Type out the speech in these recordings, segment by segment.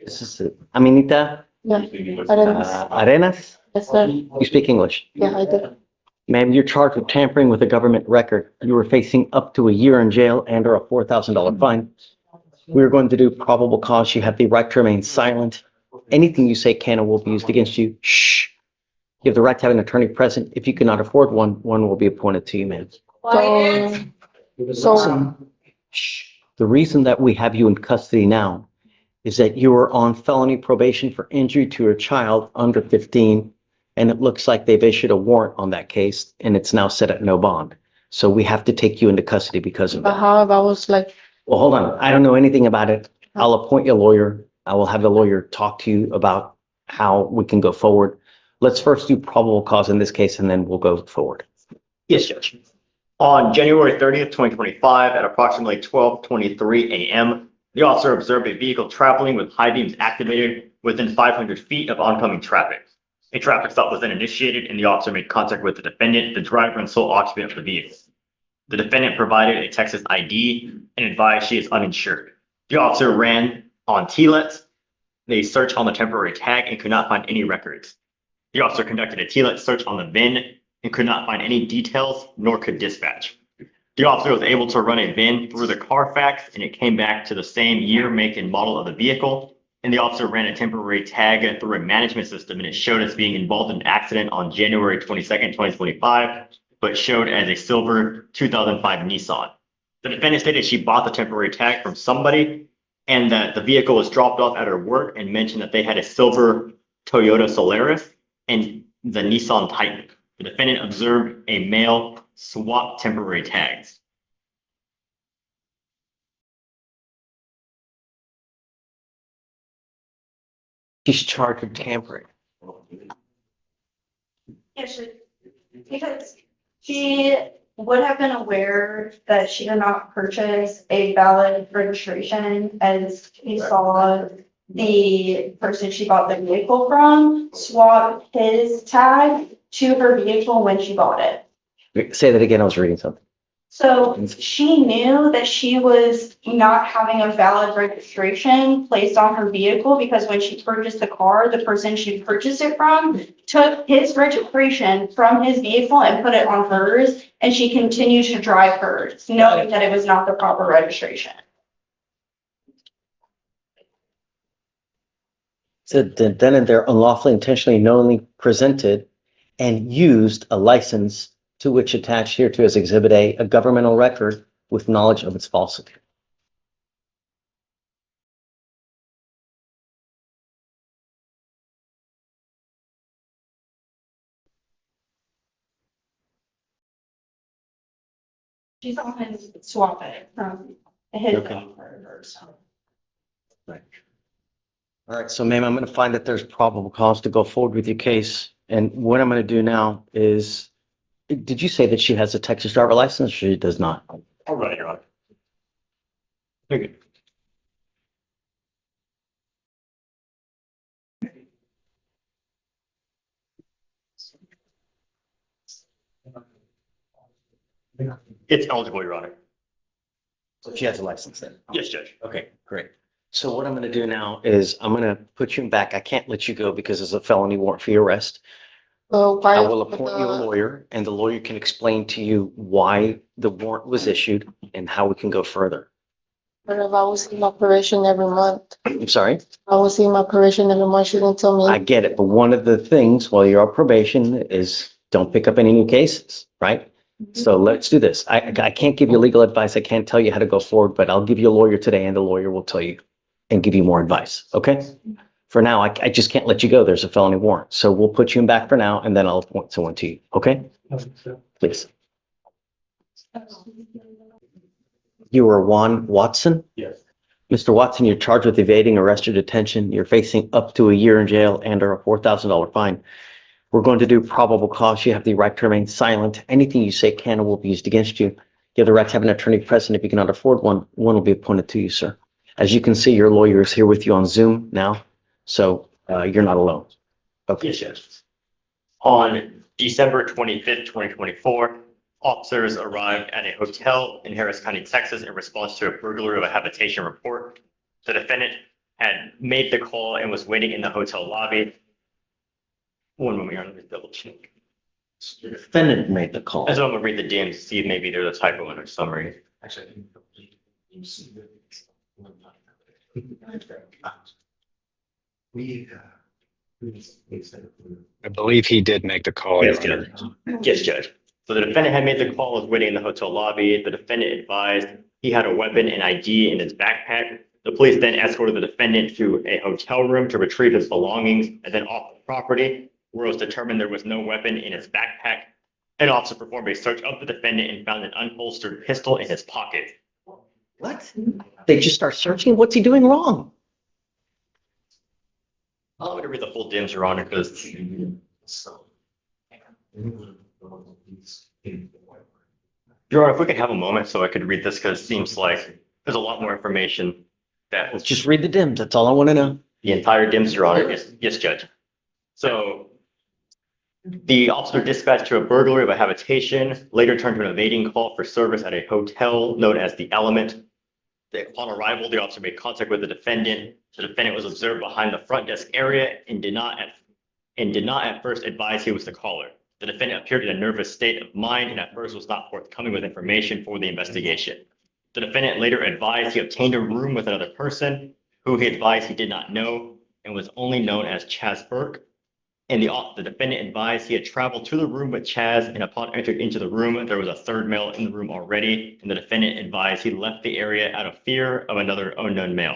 This is Aminita Yeah, Arenas. Arenas. Yes, sir. You speak English. Yeah, I do. Ma'am, you're charged with tampering with a government record. You were facing up to a year in jail and or a $4,000 fine. We're going to do probable cause. You have the right to remain silent. Anything you say can and will be used against you. Shh. You have the right to have an attorney present. If you cannot afford one, one will be appointed to you, ma'am. So, Shh. The reason that we have you in custody now is that you are on felony probation for injury to a child under 15, and it looks like they've issued a warrant on that case, and it's now set at no bond. So we have to take you into custody because of but that. how if I was like, Well, hold on. I don't know anything about it. I'll appoint you a lawyer. I will have the lawyer talk to you about how we can go forward. Let's first do probable cause in this case, and then we'll go forward. Yes, Judge. On January 30th, 2025, at approximately 12:23 a.m., the officer observed a vehicle traveling with high beams activated within 500 feet of oncoming traffic. A traffic stop was then initiated and the officer made contact with the defendant, the driver and sole occupant of the vehicle. The defendant provided a Texas ID and advised she is uninsured. The officer ran on TLETs. They searched on the temporary tag and could not find any records. The officer conducted a TLET search on the VIN and could not find any details, nor could dispatch. The officer was able to run a VIN through the Carfax and it came back to the same year, make, and model of the vehicle. And the officer ran a temporary tag through a management system and it showed as being involved in an accident on January 22nd, 2025, but showed as a silver 2005 Nissan. The defendant stated she bought the temporary tag from somebody and that the vehicle was dropped off at her work and mentioned that they had a silver Toyota Solaris and the Nissan Titan. The defendant observed a male swap temporary tags. She's charged with tampering. Yes, because she would have been aware that she did not purchase a valid registration, as he saw the person she bought the vehicle from swap his tag to her vehicle when she bought it. Say that again. I was reading something. So she knew that she was not having a valid registration placed on her vehicle because when she purchased the car, the person she purchased it from took his registration from his vehicle and put it on hers, and she continued to drive hers, knowing that it was not the proper registration. So then and there unlawfully, intentionally, knowingly presented and used a license to which attached hereto as Exhibit A, a governmental record with knowledge of its falsity. She's on his swap it from his Okay. on hers. Right. All right, so ma'am, I'm going to find that there's probable cause to go forward with your case. And what I'm going to do now is, did you say that she has a Texas driver license or she does not? All right, Your Honor. Very good. It's eligible, Your Honor. So she has a license then? Yes, Judge. Okay, great. So what I'm going to do now is I'm going to put you in back. I can't let you go because there's a felony warrant for your arrest. why? I will appoint you a lawyer and the lawyer can explain to you why the warrant was issued and how we can go further. But if I was in operation every month, I'm sorry? I was in operation every month, she didn't tell I me. get it, but one of the things while you're on probation is don't pick up any new cases, right? So let's do this. I can't give you legal advice. I can't tell you how to go forward, but I'll give you a lawyer today and the lawyer will tell you and give you more advice, okay? For now, I just can't let you go. There's a felony warrant. So we'll put you in back for now and then I'll appoint someone to you, okay? Please. You are Juan Watson? Yes. Mr. Watson, you're charged with evading arrest or detention. You're facing up to a year in jail and or a $4,000 fine. We're going to do probable cause. You have the right to remain silent. Anything you say can and will be used against you. You have the right to have an attorney present. If you cannot afford one, one will be appointed to you, sir. As you can see, your lawyer is here with you on Zoom now, so you're not alone. Okay. Yes, Judge. On December 25th, 2024, officers arrived at a hotel in Harris County, Texas in response to a burglary of a habitation report. The defendant had made the call and was waiting in the hotel lobby. One moment, Your Honor, let me double check. The defendant made the call. So I'm gonna read the DMs to see if maybe there's a typo in our summary. I believe he did make the call, Your Yes, Honor. Judge. Yes, Judge. So the defendant had made the call, was waiting in the hotel lobby. The defendant advised he had a weapon and ID in his backpack. The police then escorted the defendant to a hotel room to retrieve his belongings and then off the property, where it was determined there was no weapon in his backpack. An officer performed a search of the defendant and found an unholstered pistol in his pocket. What? They just start searching? What's he doing wrong? Allow me to read the full DMs, Your Honor, because Your Honor, if we could have a moment so I could read this, because it seems like there's a lot more information that Let's just read the DIMS. That's all I want to know. the entire DIMS, Your Honor. Yes, Judge. So the officer dispatched to a burglary of a habitation, later turned to an evading call for service at a hotel known as the Element. Upon arrival, the officer made contact with the defendant. The defendant was observed behind the front desk area and did not at first advise he was the caller. The defendant appeared in a nervous state of mind and at first was not forthcoming with information for the investigation. The defendant later advised he obtained a room with another person who he advised he did not know and was only known as Chaz Burke. And the defendant advised he had traveled to the room with Chaz, and upon entering into the room, there was a third male in the room already, and the defendant advised he left the area out of fear of another unknown male.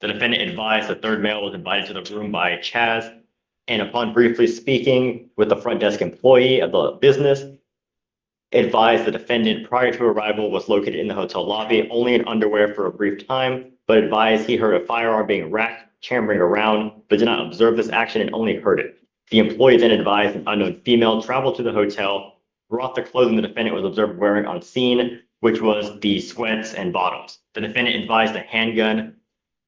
The defendant advised the third male was invited to the room by Chaz, and upon briefly speaking with the front desk employee of the business, advised the defendant prior to arrival was located in the hotel lobby, only in underwear for a brief time, but advised he heard a firearm being racked, chambering around, but did not observe this action and only heard it. The employee then advised an unknown female traveled to the hotel, brought the clothing the defendant was observed wearing on scene, which was the sweats and bottoms. The defendant advised the handgun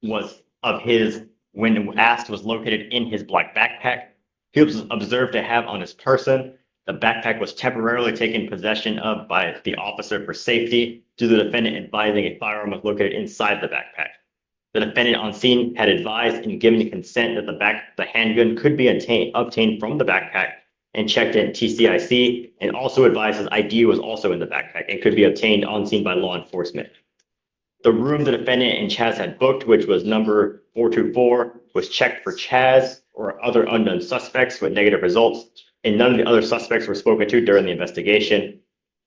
was of his when asked was located in his black backpack. He was observed to have on his person. The backpack was temporarily taken possession of by the officer for safety due to the defendant advising a firearm was located inside the backpack. The defendant on scene had advised and given consent that the handgun could be obtained from the backpack and checked in TCIC, and also advised his ID was also in the backpack and could be obtained on scene by law enforcement. The room the defendant and Chaz had booked, which was number 424, was checked for Chaz or other unknown suspects with negative results, and none of the other suspects were spoken to during the investigation.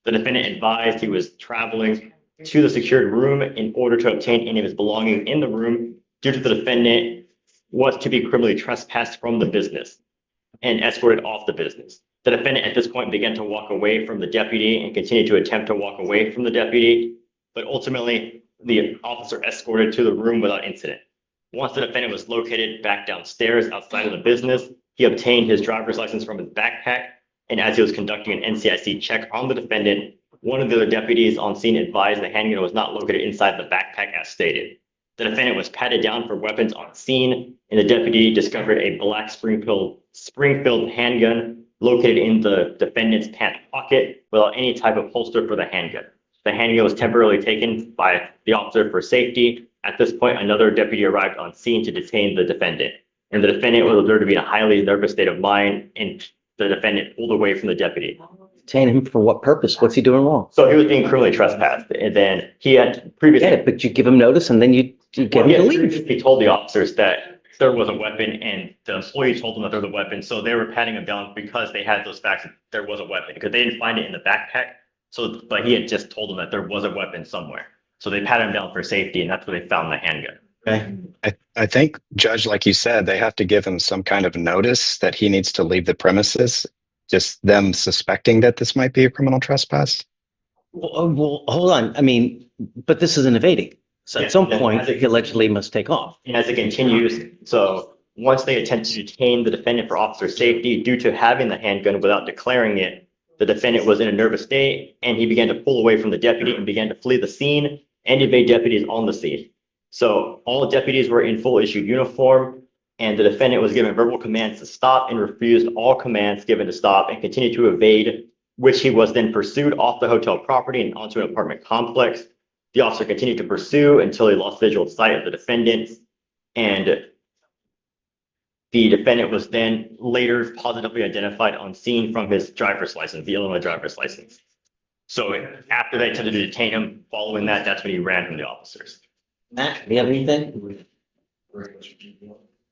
The defendant advised he was traveling to the secured room in order to obtain any of his belongings in the room due to the defendant was to be criminally trespassed from the business and escorted off the business. The defendant at this point began to walk away from the deputy and continued to attempt to walk away from the deputy, but ultimately the officer escorted to the room without incident. Once the defendant was located back downstairs outside of the business, he obtained his driver's license from his backpack, and as he was conducting an NCIC check on the defendant, one of the other deputies on scene advised the handgun was not located inside the backpack as stated. The defendant was patted down for weapons on scene, and the deputy discovered a black spring-filled handgun located in the defendant's pant pocket without any type of holster for the handgun. The handgun was temporarily taken by the officer for safety. At this point, another deputy arrived on scene to detain the defendant, and the defendant was observed to be in a highly nervous state of mind, and the defendant pulled away from the deputy. Detain him for what purpose? What's he doing wrong? So he was being criminally trespassed, and then he had previously. Yeah, but you give him notice and then you get him to leave. He told the officers that there was a weapon, and the employee told them that there was a weapon, so they were patting him down because they had those facts that there was a weapon, because they didn't find it in the backpack. So, but he had just told them that there was a weapon somewhere. So they patted him down for safety, and that's where they found the handgun. Okay. I think, Judge, like you said, they have to give him some kind of notice that he needs to leave the premises. Just them suspecting that this might be a criminal trespass. Well, hold on. I mean, but this is an evading. So Yeah, at some yeah, point, as it- he allegedly must take off. And as it continues, so once they attempt to detain the defendant for officer safety due to having the handgun without declaring it, the defendant was in a nervous state and he began to pull away from the deputy and began to flee the scene and evade deputies on the scene. So all deputies were in full issued uniform, and the defendant was given verbal commands to stop and refused all commands given to stop and continued to evade, which he was then pursued off the hotel property and onto an apartment complex. The officer continued to pursue until he lost visual sight of the defendant, And the defendant was then later positively identified on scene from his driver's license, the Illinois driver's license. So after they attempted to detain him, following that, that's when he ran from the officers. Matt, do you have anything?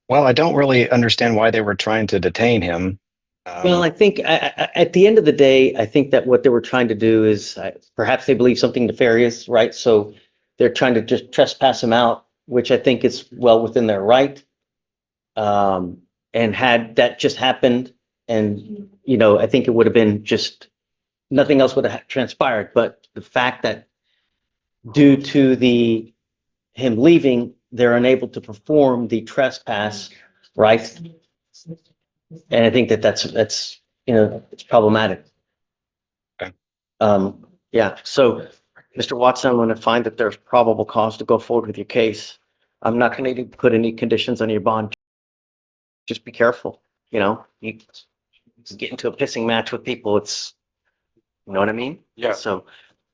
Well, I don't really understand why they were trying to detain him. Well, I think at the end of the day, I think that what they were trying to do is perhaps they believe something nefarious, right? So they're trying to just trespass him out, which I think is well within their right. And had that just happened, and I think it would have been just nothing else would have transpired. But the fact that due to him leaving, they're unable to perform the trespass, right? And I think that's it's problematic. Okay. Yeah. So, Mr. Watson, I'm going to find that there's probable cause to go forward with your case. I'm not going to put any conditions on your bond. Just be careful. You get into a pissing match with people. You know what I mean? Yeah. So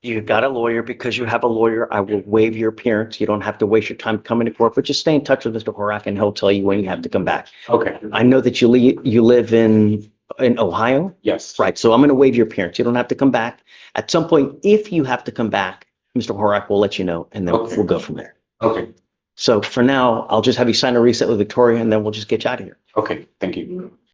you got a lawyer. Because you have a lawyer, I will waive your appearance. You don't have to waste your time coming to court, but just stay in touch with Mr. Horak and he'll tell you when you have to come back. Okay, I know that you live in Ohio, yes. right? So I'm going to waive your appearance. You don't have to come back. At some point, if you have to come back, Mr. Horak will let you know, and then Okay. we'll go from there. Okay, So for now, I'll just have you sign a reset with Victoria, and then we'll just get you out of here. okay, thank you.